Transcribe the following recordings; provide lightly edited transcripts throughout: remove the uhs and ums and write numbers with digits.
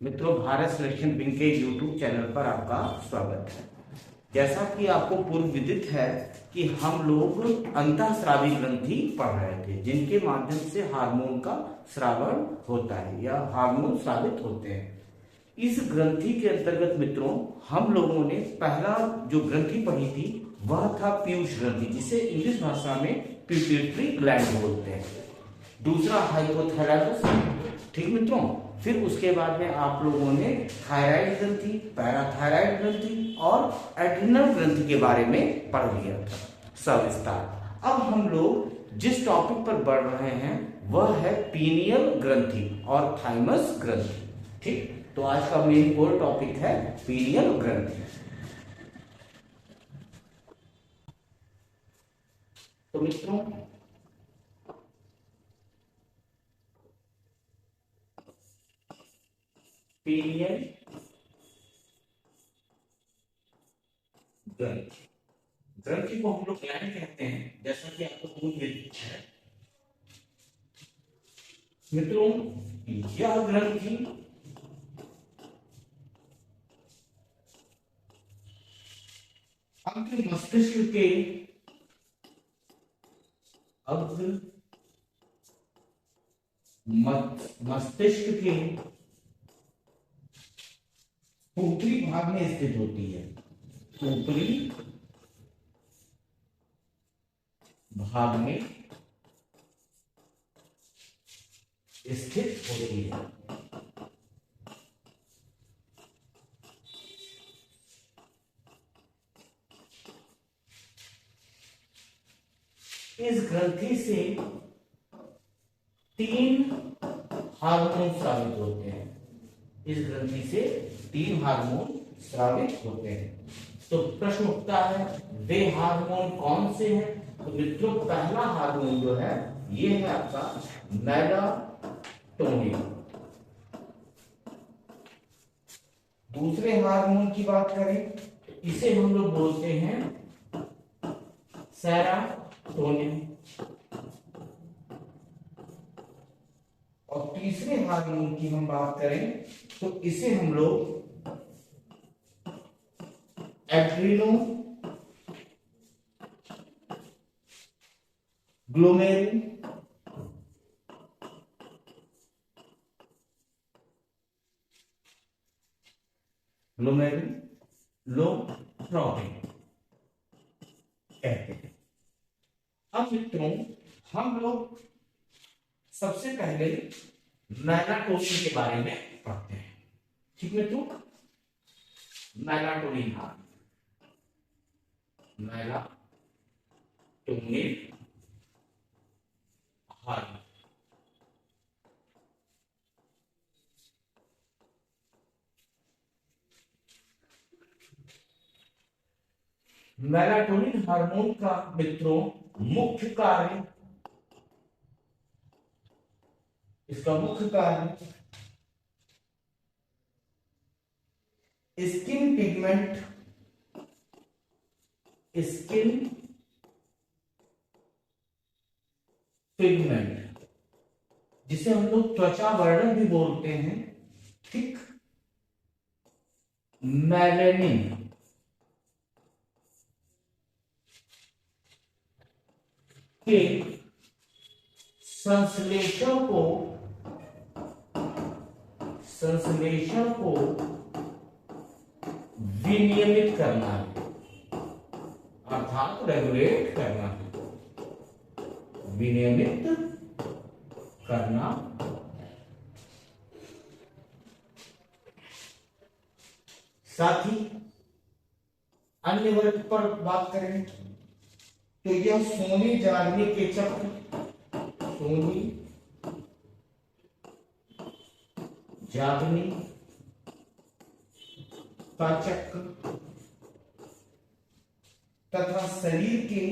मित्रों, Bharat selection wing के YouTube channel पर आपका स्वागत है। जैसा कि आपको पूर्व विदित है कि हम लोग अंतःस्रावी ग्रंथि पढ़ रहे थे, जिनके माध्यम से हार्मोन का स्रावण होता है या हार्मोन स्रावित होते हैं। इस ग्रंथि के अंतर्गत मित्रों, हम लोगों ने पहला जो ग्रंथि पढ़ी थी वह था पीयूष ग्रंथि, जिसे इंग्लिश भाषा में पिट्यूटरी ग्लैंड बोलते हैं। दूसरा हाइपोथैलेमस, ठीक मित्रों। फिर उसके बाद में आप लोगों ने थायराइड ग्रंथि, पैराथायराइड ग्रंथि और एड्रिनल ग्रंथि के बारे में पढ़ लिया था सविस्तार। अब हम लोग जिस टॉपिक पर बढ़ रहे हैं वह है पीनियल ग्रंथि और थाइमस ग्रंथि। ठीक, तो आज का मेन कोर टॉपिक है पीनियल ग्रंथि। तो मित्रों, पीनियल ग्रंथि, ग्रंथि को हम लोग ग्लैंड कहते हैं, जैसा कि आपको पूर्व विदित है। मित्रों, यह ग्रंथि अग्र मस्तिष्क के अग्र मस्तिष्क के ऊपरी भाग में स्थित होती है। ऊपरी भाग में स्थित होती है। इस ग्रंथि से 3 हार्मोन स्रावित होते हैं। इस ग्रंथि से 3 हार्मोन स्रावित होते हैं। तो प्रश्न उठता है, वे हार्मोन कौन से हैं? तो मित्रों, पहला हार्मोन जो है ये है आपका मेलाटोनिन। दूसरे हार्मोन की बात करें तो इसे हम लोग बोलते हैं सेरोटोनिन। और तीसरे हार्मोन की हम बात करें तो इसे हम लोग एड्रिनो ग्लोमेरिन लोट्रोपिन कहते हैं। अब मित्रों, हम लोग सबसे पहले मेलाटोनिन के बारे में पढ़ते हैं। ठीक मित्रों, melatonin hormone, melatonin hormone melatonin hormone का मित्रों मुख्य कार्य, इसका मुख्य कार्य स्किन पिगमेंट, स्किन पिगमेंट जिसे हम लोग त्वचा वर्णन भी बोलते हैं, ठीक, मेलेनिन के संश्लेषण को विनियमित करना है, अर्थात रेगुलेट करना है, विनियमित करना। साथ ही अन्य वर्ग पर बात करें तो यह सोने जागने के चक्र, सोने जागने का चक्र तथा शरीर के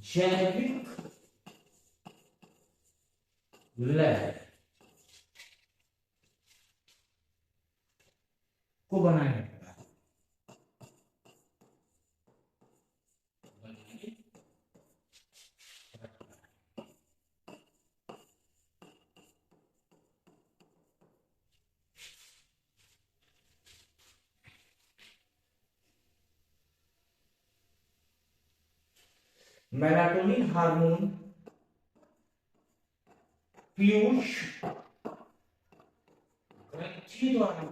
जैविक लय को बनाए रखता है। मेलाटोनिन हार्मोन पीयूष ग्रंथि द्वारा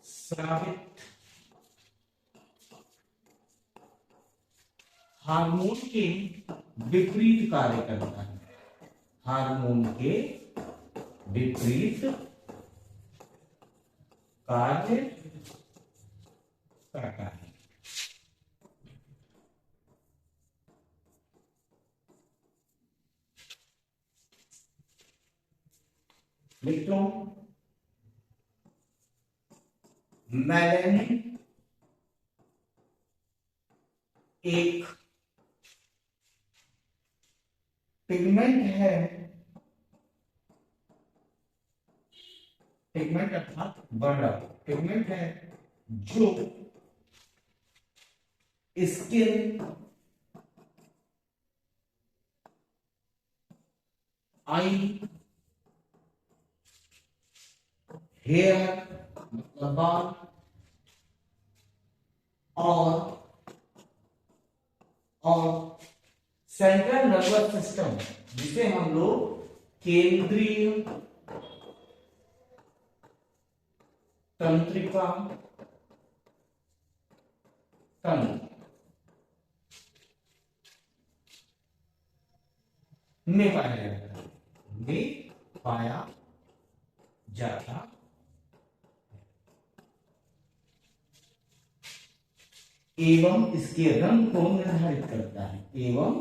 स्रावित हार्मोन के विपरीत कार्य करता है। हार्मोन के विपरीत कार्य करता है। मित्रों, मेलानिन एक पिगमेंट है, पिगमेंट अर्थात वर्णक पिगमेंट है जो स्किन, आई, हेयर मतलब बाल और सेंट्रल नर्वस सिस्टम, जिसे हम लोग केंद्रीय तंत्रिका तंत्र में पाया जाता है, में पाया जाता एवं इसके रंग को निर्धारित करता है, एवं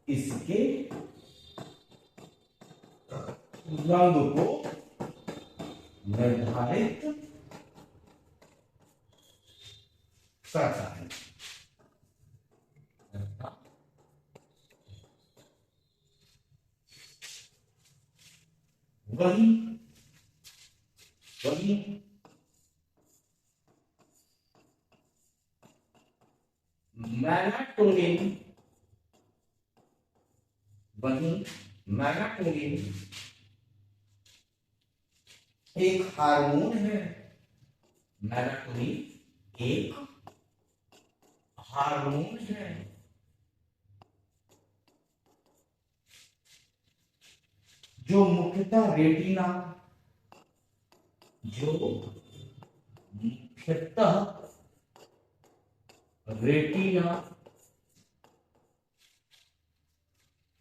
इसके रंग को निर्धारित करता है। वही मेलाटोनिन एक हार्मोन है। मेलाटोनिन एक हार्मोन है जो मुख्यतः रेटिना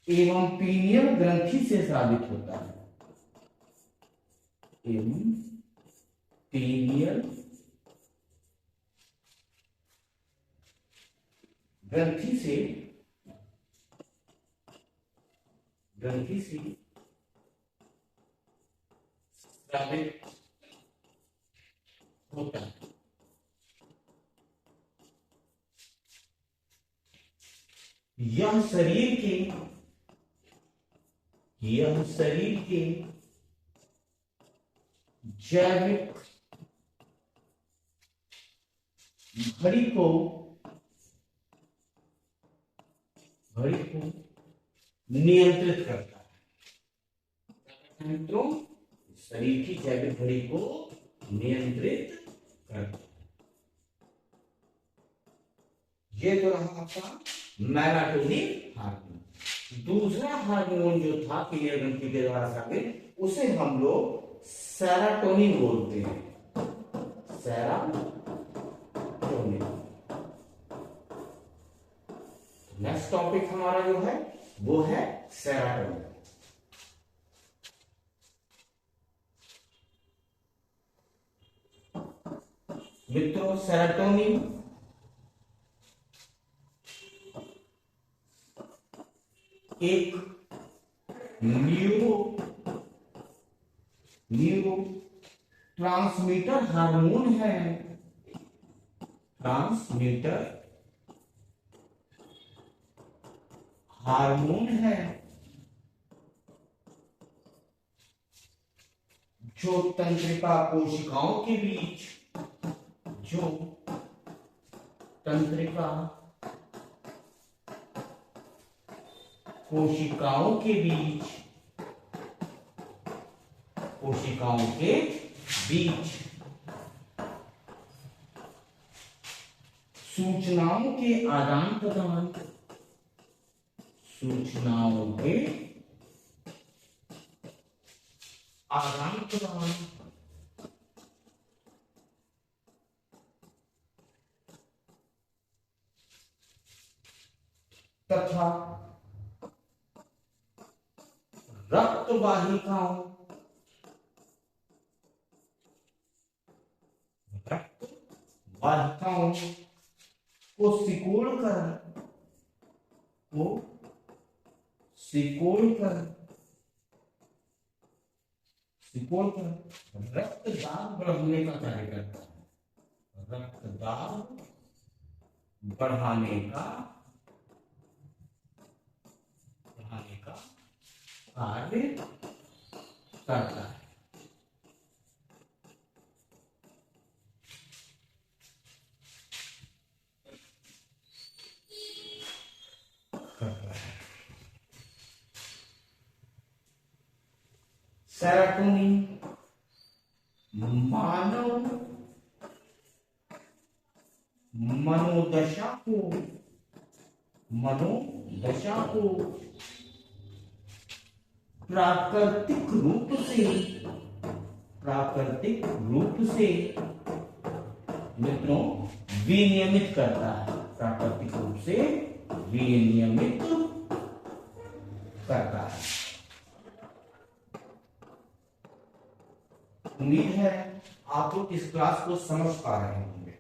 एवं पीनियल ग्रंथि से स्रावित होता है, एवं पीनियल ग्रंथि से स्रावित होता है। यह शरीर के जैविक घड़ी को नियंत्रित करता है। मित्रों, शरीर की जैविक घड़ी को नियंत्रित करता है। ये तो रहा आपका मेलाटोनिन हार्मोन। दूसरा हार्मोन जो था पीनियल ग्रंथि के द्वारा स्रावित, उसे हम लोग सेरोटोनिन बोलते हैं। सेरोटोनिन। नेक्स्ट टॉपिक हमारा जो है वो है सेरोटोनिन। मित्रों, सेरोटोनिन एक न्यूरो ट्रांसमीटर हार्मोन है। ट्रांसमीटर हार्मोन है जो तंत्रिका कोशिकाओं के बीच कोशिकाओं के बीच सूचनाओं के आदान प्रदान, सूचनाओं के आदान प्रदान तथा रक्त वाहिकाओं, रक्त वाहिकाओं को सिकोड़कर, को सिकोड़कर रक्तदाब बढ़ाने का कार्य करता है, रक्तदाब बढ़ाने का कार्य करता है। सेरोटोनिन मानव मनोदशा को प्राकृतिक रूप से मित्रों विनियमित करता है, प्राकृतिक रूप से विनियमित करता है। उम्मीद है आप लोग इस क्लास को समझ पा रहे होंगे।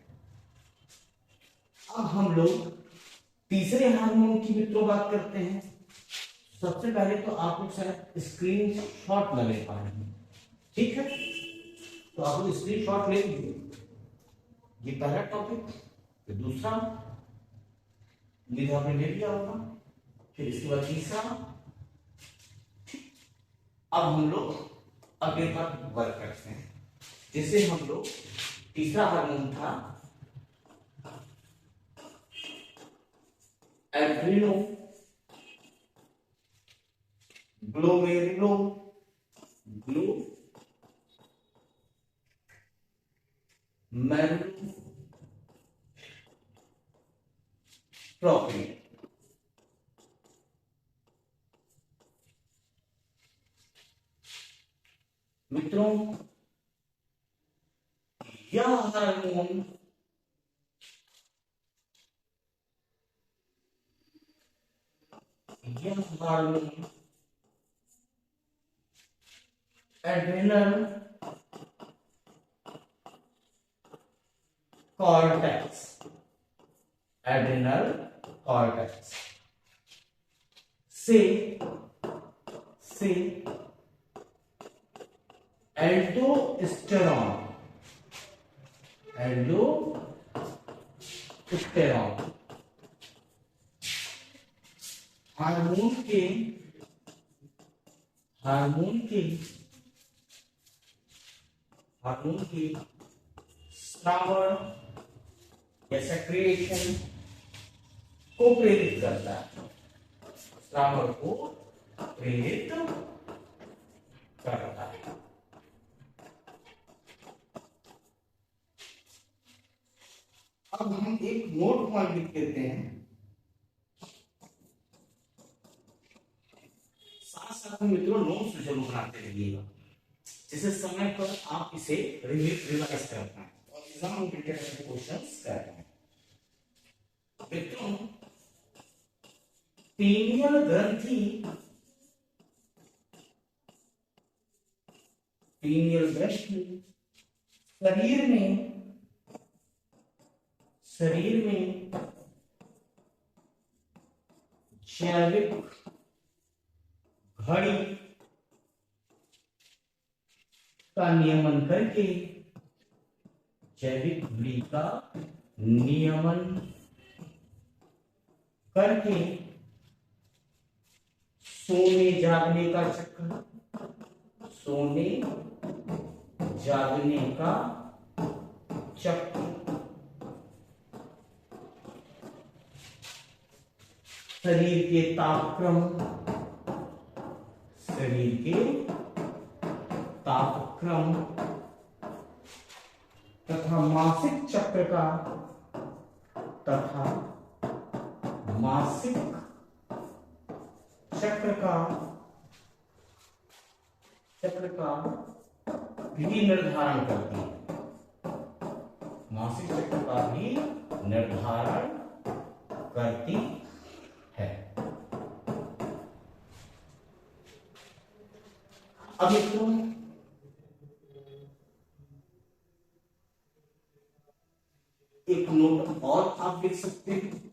अब हम लोग तीसरे हार्मोन की मित्रों बात करते हैं। सबसे पहले तो आप लोग शायद स्क्रीन शॉट न ले पाएंगे, ठीक है? तो आप लोग स्क्रीन शॉट ले लीजिए। ये पहला टॉपिक, फिर दूसरा, उम्मीद आपने ले लिया होगा, फिर इसके बाद तीसरा। अब हम लोग अगले पर वर्क करते हैं। जैसे हम लोग तीसरा हार्मोन था एड्रिनो ग्लोमेरुलो प्रोपिन। मित्रों यह हार्मोन एड्रेनल कॉर्टेक्स से एल्डोस्टेरॉन हार्मोन के स्रावण या सेक्रिएशन को प्रेरित करता है, स्रावण को प्रेरित करता है। अब हम एक नोट पॉइंट लिख देते हैं, साथ साथ मित्रों नोट्स जरूर बनाते रहिएगा, जिससे समय पर आप इसे रिवाइज कर पाएं और एग्जाम में क्वेश्चंस कर पाएं। मित्रों पीनियल ग्रंथि शरीर में जैविक घड़ी का नियमन करके, जैविक घड़ी का नियमन करके सोने जागने का चक्र, सोने जागने का चक्र शरीर के तापक्रम, शरीर के तापक्रम तथा मासिक चक्र का तथा मासिक चक्र का भी निर्धारण करती है। मासिक चक्र का भी निर्धारण करती है। अब मित्रों एक नोट और आप लिख सकते हैं।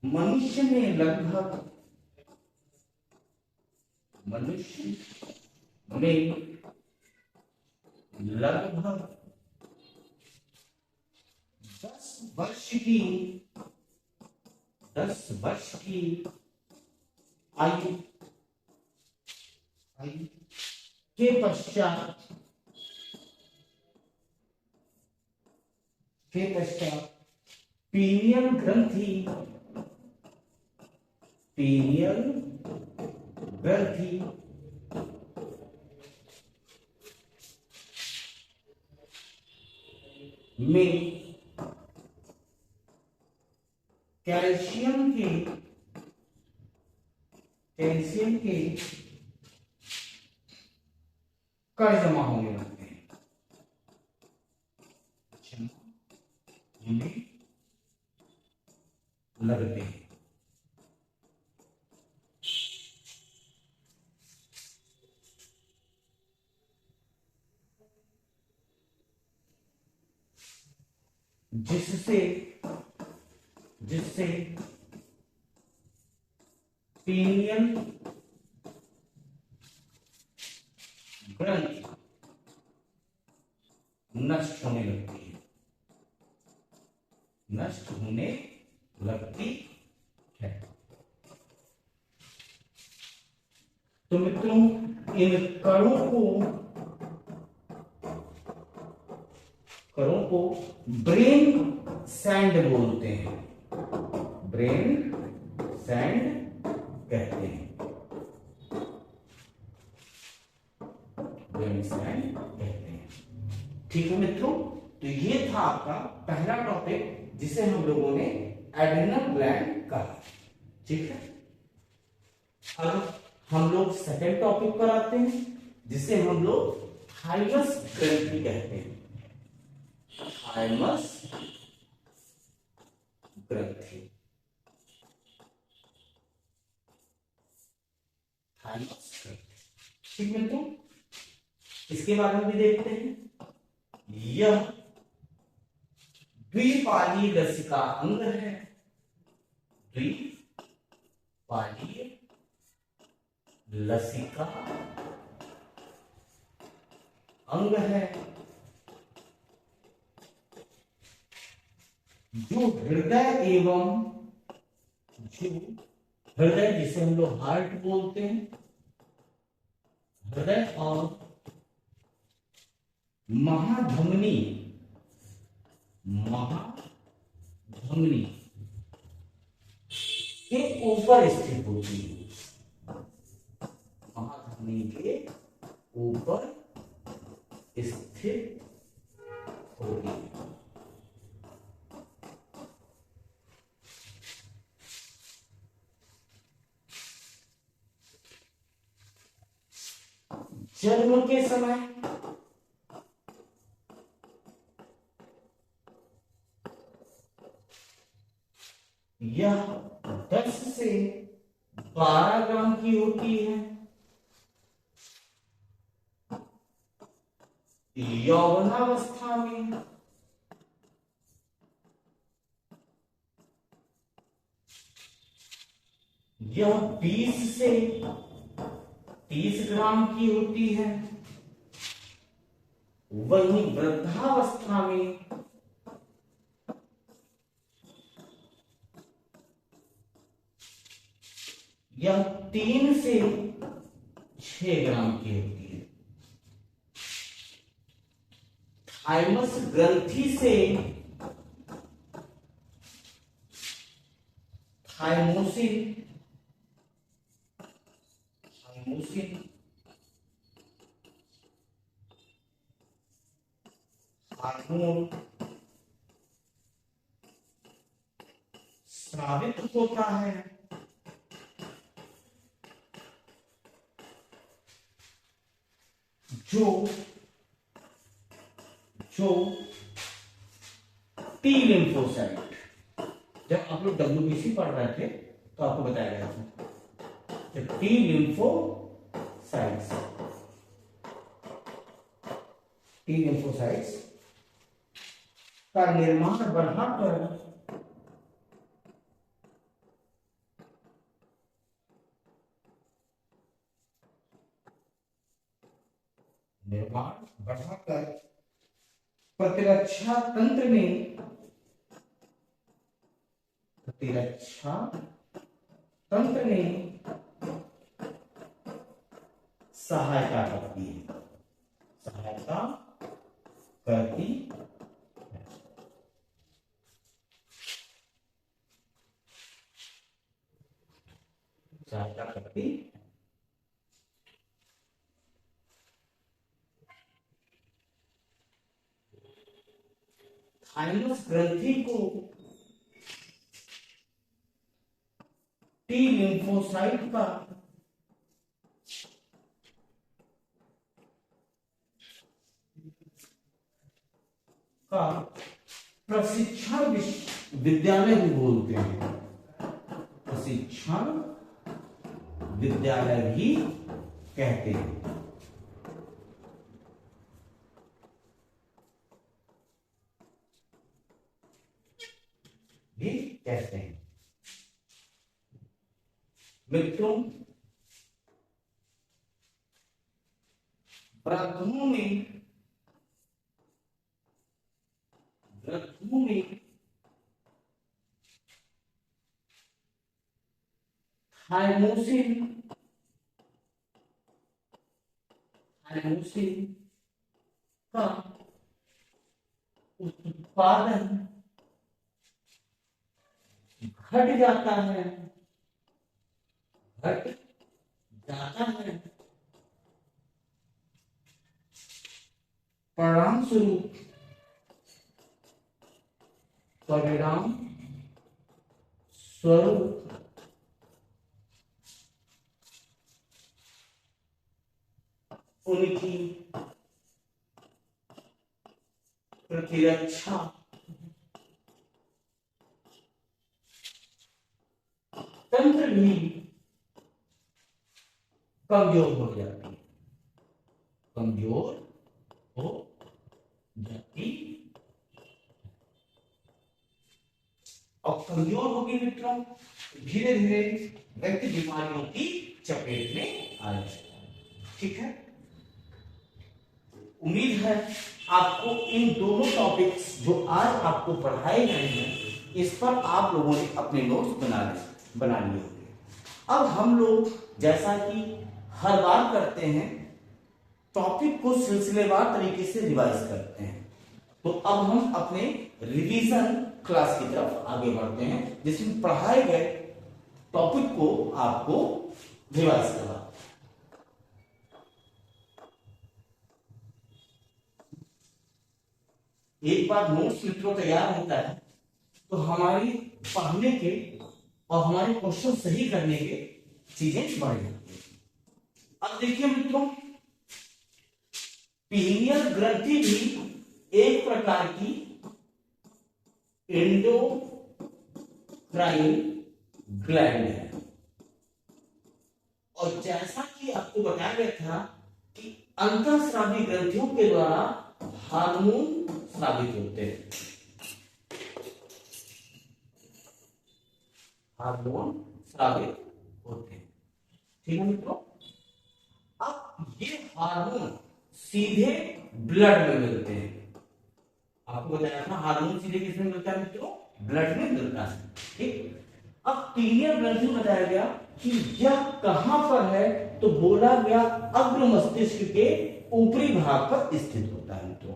मनुष्य में लगभग 10 वर्ष की आयु के पश्चात पीनियल ग्रंथि में कैल्शियम के कण जमा होने लगते हैं। लगते हैं। जिससे पीनियल ग्रंथि नष्ट होने लगती है। तो मित्रों इन कणों को ब्रेन सैंड बोलते हैं। ब्रेन सैंड कहते हैं। ठीक है मित्रों, तो ये था आपका पहला टॉपिक जिसे हम लोगों ने एड्रिनल ग्लैंड कहा। ठीक है, अब हम लोग सेकेंड टॉपिक पर आते हैं जिसे हम लोग थाइमस ग्रंथि कहते हैं। थाइमस ग्रंथि। ठीक है, तो इसके बारे में भी देखते हैं। यह द्विपाली लसिका अंग है। द्विपाली लसिका अंग है जो हृदय जिसे हम लोग हार्ट बोलते हैं, हृदय और महाधमनी के ऊपर स्थित होती है। महाधमनी के ऊपर स्थित होती है। जन्म के समय यह 10 से 12 ग्राम की होती है। यौवनावस्था में यह 20 से 30 ग्राम की होती है। वहीं वृद्धावस्था में यह 3 से 6 ग्राम की होती है। थाइमस ग्रंथि से थाइमोसिन हार्मोन स्रावित होता है, जो जो टी लिम्फोसाइट, जब आप लोग WBC पढ़ रहे थे तो आपको बताया गया था टी लिम्फोसाइट्स, टी लिम्फोसाइट्स का निर्माण बढ़ाकर प्रतिरक्षा तंत्र में सहायता करती है, सहायता करती है। सहायता करती है। थाइमस ग्रंथि को टी लिम्फोसाइट का प्रशिक्षण विद्यालय भी बोलते हैं, प्रशिक्षण विद्यालय भी कहते हैं। भी कहते हैं। मित्रों, वृद्धों में थाइमोसिन का उत्पादन घट जाता है, परिणाम स्वरूप उनकी प्रतिरक्षा तंत्र भी कमजोर हो जाती है, कमजोर हो जाती और कमजोर होगी मित्रों, धीरे धीरे व्यक्ति बीमारियों की चपेट में आ जाएगा। ठीक है, उम्मीद है आपको इन दोनों टॉपिक्स जो आज आपको पढ़ाए गए हैं इस पर आप लोगों ने अपने नोट्स बना लिए होंगे। अब हम लोग जैसा कि हर बार करते हैं टॉपिक को सिलसिलेवार तरीके से रिवाइज करते हैं, तो अब हम अपने रिवीजन क्लास की तरफ आगे बढ़ते हैं जिसमें पढ़ाए गए टॉपिक को आपको रिवाइज करना। एक बार नोट्स मित्रों तैयार होता है तो हमारी पढ़ने के और हमारे क्वेश्चन सही करने के चीजें बढ़ जाती है। अब देखिए मित्रों, पीनियल ग्रंथि भी एक प्रकार की एंडोक्राइन ग्लैंड है और जैसा कि आपको बताया गया था कि अंतःस्रावी ग्रंथियों के द्वारा हार्मोन स्रावित होते हैं, हार्मोन स्रावित होते हैं। ठीक है मित्रों, अब ये हार्मोन सीधे ब्लड में मिलते हैं। आपको बताया था हार्मोन सीधे किसमें मिलता है मित्रों? ब्लड में मिलता है। ठीक, अब पीनियल ग्रंथि बताया गया कि यह कहां पर है, तो बोला गया अग्र मस्तिष्क के ऊपरी भाग पर स्थित होता है मित्रों।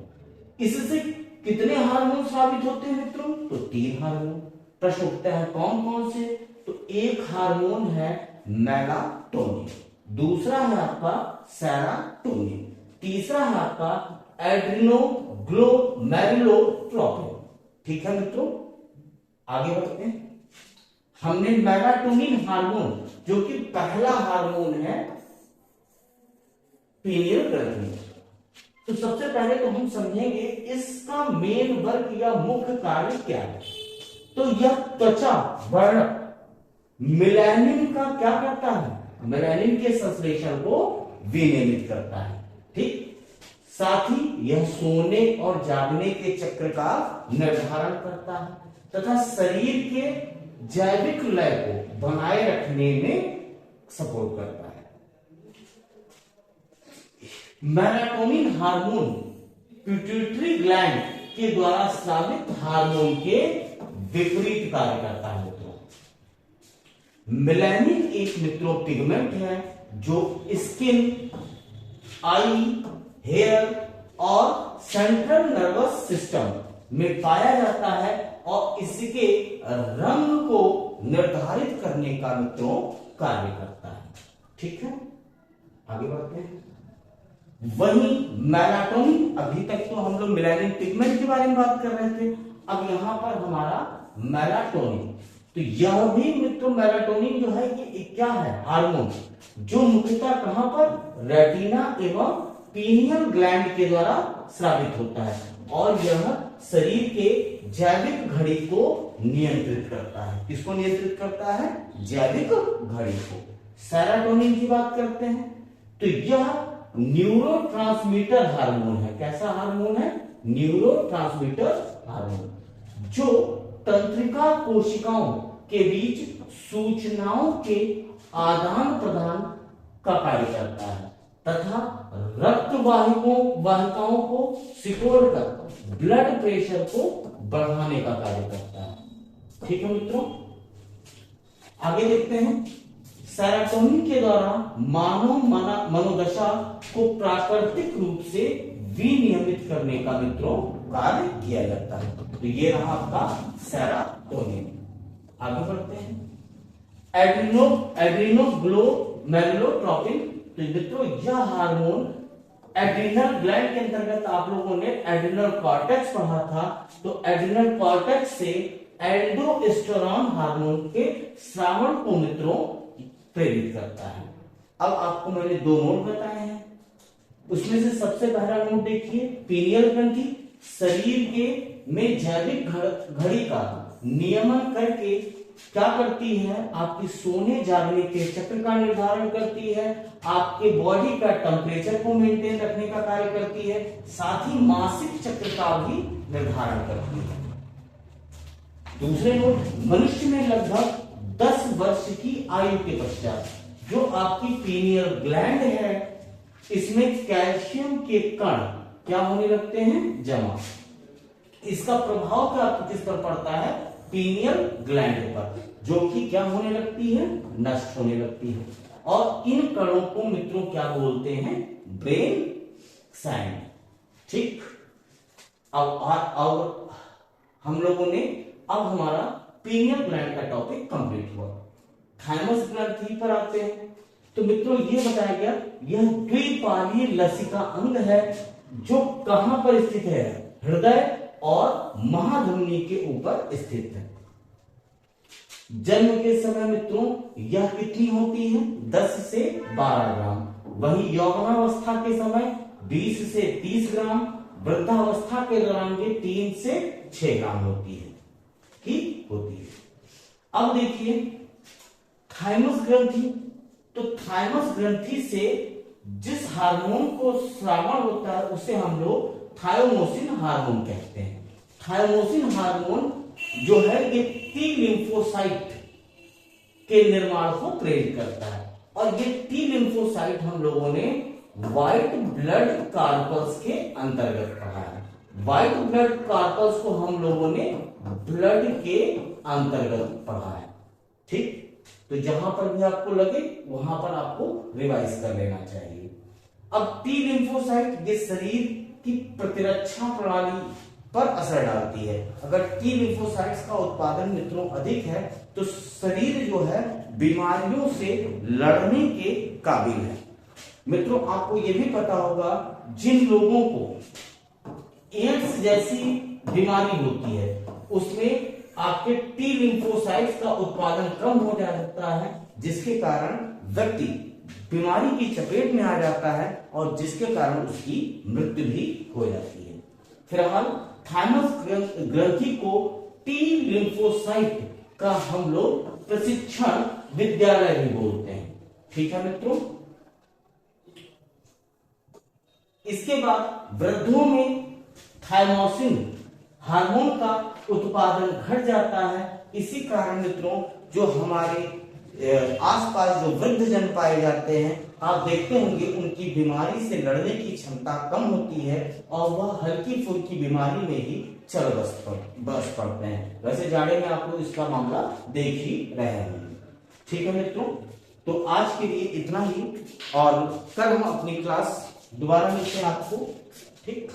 इससे कितने हार्मोन स्रावित होते हैं मित्रों? तो 3 हार्मोन। प्रश्न उठता है कौन कौन से? तो एक हार्मोन है मेलाटोनिन, दूसरा है आपका सेरोटोनिन, तीसरा है आपका एड्रेनोग्लूटामाइन ग्लोमेरुलोट्रोपिन। ठीक है मित्रों, आगे बढ़ते हैं। हमने मेलाटोनिन हार्मोन, जो कि पहला हार्मोन है पीनियल ग्रंथि, तो सबसे पहले तो हम समझेंगे इसका मेन वर्क या मुख्य कार्य क्या है। तो यह त्वचा वर्णक मेलानिन का क्या करता है, मेलानिन के संश्लेषण को विनियमित करता है। ठीक, साथ ही यह सोने और जागने के चक्र का निर्धारण करता है तथा शरीर के जैविक लय को बनाए रखने में सपोर्ट करता है। मेलाटोनिन हार्मोन पिट्यूटरी ग्लैंड के द्वारा स्रावित हार्मोन के विपरीत कार्य करता है मित्रों। मेलानिन एक मित्रों पिगमेंट है जो स्किन, आई, हेयर और सेंट्रल नर्वस सिस्टम में पाया जाता है और इसके रंग को निर्धारित करने का मित्रों कार्य करता है। ठीक है, आगे बढ़ते हैं। वहीं मेलाटोनिन, अभी तक तो हम लोग मेलानिन पिगमेंट के बारे में बात कर रहे थे, अब यहां पर हमारा मेलाटोनिन, तो यह भी मित्रों मेलाटोनिन जो है ये क्या है, हार्मोन, जो मुख्यतः कहां पर, रेटिना एवं पीनियल ग्लैंड के द्वारा स्रावित होता है और यह शरीर के जैविक घड़ी को नियंत्रित करता है। किसको नियंत्रित करता है, जैविक घड़ी को। सेरोटोनिन की बात करते हैं तो यह न्यूरोट्रांसमीटर हार्मोन है। कैसा हार्मोन है, न्यूरोट्रांसमीटर हार्मोन, जो तंत्रिका कोशिकाओं के बीच सूचनाओं के आदान प्रदान का कार्य करता है तथा रक्त वाहिकाओं को सिकोड़कर ब्लड प्रेशर को बढ़ाने का कार्य करता है। ठीक है मित्रों, आगे देखते हैं। सेरोटोनिन के द्वारा मानव मनोदशा को प्राकृतिक रूप से विनियमित करने का मित्रों कार्य किया जाता है। तो ये रहा आपका सेरोटोनिन। आगे बढ़ते हैं। एड्रेनोग्लोमेरुलोट्रोपिन, तो मित्रों यह हार्मोन एड्रिनल ग्लैंड के अंतर्गत, आप लोगों ने एड्रिनल कॉर्टेक्स पढ़ा था, तो एड्रिनल कॉर्टेक्स से एल्डोस्टेरोन हार्मोन के स्रावण को मित्रों प्रेरित करता है। अब आपको मैंने दो नोट बताए हैं, उसमें से सबसे पहला नोट देखिए, पीनियल ग्रंथि शरीर के में जैविक घड़ी का नियमन करके क्या करती है, आपकी सोने जागने के चक्र का निर्धारण करती है, आपके बॉडी का टेम्परेचर को मेंटेन रखने का कार्य करती है, साथ ही मासिक चक्र का भी निर्धारण करती है। दूसरे नोट, मनुष्य में लगभग 10 वर्ष की आयु के पश्चात जो आपकी पीनियल ग्लैंड है, इसमें कैल्शियम के कण क्या होने लगते हैं, जमा। इसका प्रभाव क्या किस पर पड़ता है, पीनियल ग्लैंड पर, जो कि क्या होने लगती है, नष्ट होने लगती है। और इन कणों को मित्रों क्या बोलते हैं, ब्रेन सैंड। ठीक, अब हम लोगों ने, अब हमारा पीनियल ग्लैंड का टॉपिक कंप्लीट हुआ। थाइमस ग्रंथि पर आते हैं। तो मित्रों ये बताया गया, यह द्विपालीय लसिका अंग है जो कहां पर स्थित है, हृदय और महाधमनी के ऊपर स्थित है। जन्म के समय मित्रों यह कितनी होती है, 10 से 12 ग्राम। वहीं यौवनावस्था के समय 20 से 30 ग्राम, वृद्धावस्था के दौरान ये 3 से 6 ग्राम होती है, ठीक होती है। अब देखिए थाइमस ग्रंथि, तो थाइमस ग्रंथि से जिस हार्मोन को स्रावण होता है उसे हम लोग थायोमोसिन हार्मोन कहते हैं। थायोमोसिन हार्मोन जो है ये टी लिम्फोसाइट के निर्माण को प्रेरित करता है और ये टी लिम्फोसाइट हम लोगों ने व्हाइट ब्लड कार्पल्स के अंतर्गत पढ़ा है। व्हाइट ब्लड कार्पल्स को हम लोगों ने ब्लड के अंतर्गत पढ़ा है। ठीक, तो जहां पर भी आपको लगे वहां पर आपको रिवाइज कर लेना चाहिए। अब टी लिम्फोसाइट ये शरीर की प्रतिरक्षा प्रणाली पर असर डालती है। अगर टी लिम्फोसाइट्स का उत्पादन मित्रों अधिक है तो शरीर जो है बीमारियों से लड़ने के काबिल है। मित्रों आपको यह भी पता होगा, जिन लोगों को एड्स जैसी बीमारी होती है उसमें आपके टी लिम्फोसाइट्स का उत्पादन कम हो जाता है, जिसके कारण व्यक्ति बीमारी की चपेट में आ जाता है और जिसके कारण उसकी मृत्यु भी हो जाती है। फिलहाल थाइमस ग्रंथि को टी लिम्फोसाइट का हम लोग प्रशिक्षण विद्यालय भी बोलते हैं। ठीक है मित्रों। इसके बाद वृद्धों में थाइमोसिन हार्मोन का उत्पादन घट जाता है। इसी कारण मित्रों जो हमारे आसपास जो वृद्ध जन पाए जाते हैं, आप देखते होंगे उनकी बीमारी से लड़ने की क्षमता कम होती है और वह हल्की फुल्की बीमारी में ही चल बस पड़ते हैं। वैसे जाड़े में आप लोग इसका मामला देख ही रहे हैं। ठीक है मित्रों, तो आज के लिए इतना ही और कल हम अपनी क्लास दोबारा मिलते हैं आपको। ठीक।